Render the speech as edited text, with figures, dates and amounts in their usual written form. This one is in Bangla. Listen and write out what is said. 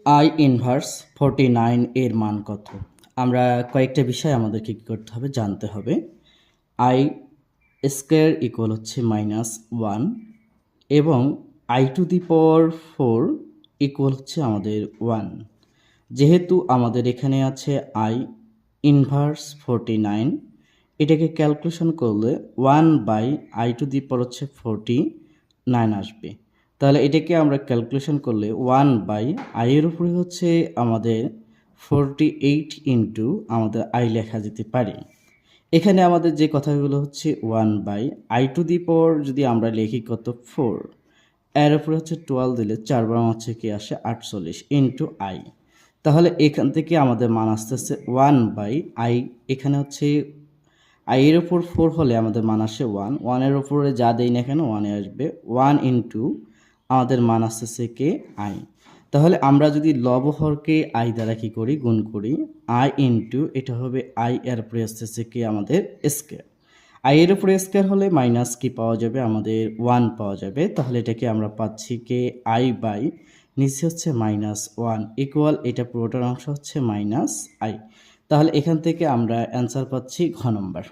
আই ইনভার্স 49 এর মান কত? আমরা কয়েকটা বিষয় আমাদেরকে কী করতে হবে, জানতে হবে। আই স্কোয়ার ইকুয়াল হচ্ছে -1 এবং I to the power 4 equal হচ্ছে আমাদের 1। যেহেতু আমাদের এখানে আছে আই ইনভার্স 49, এটাকে ক্যালকুলেশন করলে 1/i টু দি পাওয়ার হচ্ছে 49 আসবে। তাহলে এটাকে আমরা ক্যালকুলেশন করলে 1/i এর উপরে হচ্ছে আমাদের 48 ইন্টু আমাদের আই লেখা যেতে পারে। এখানে আমাদের যে কথাগুলো হচ্ছে 1/i টু দি পাওয়ার যদি আমরা লিখি কত 4, এর উপরে হচ্ছে 12 দিলে 4 বার হচ্ছে কি আসে 48 ইন্টু আই। তাহলে এখান থেকে আমাদের মান আসতেছে 1/i। এখানে হচ্ছে আই এর উপর 4 হলে আমাদের মান আসে 1, 1-এর উপরে যা দেই না কেন 1-এ আসবে, 1 ইন্টু আমাদের মান আসতেছে কে আই। তাহলে আমরা যদি লব হরকে আই দ্বারা কি করি, গুণ করি, আই ইন্টু এটা হবে আই এর উপরে আসতেছে কি আমাদের স্কোয়ার। আই এর উপরে স্কোয়ার হলে মাইনাস কি পাওয়া যাবে, আমাদের 1 পাওয়া যাবে। তাহলে এটাকে আমরা পাচ্ছি কে আই বাই নিচে হচ্ছে -1 ইকুয়াল এটা পুরোটার অংশ হচ্ছে -i। তাহলে এখান থেকে আমরা অ্যান্সার পাচ্ছি ঘ নম্বর।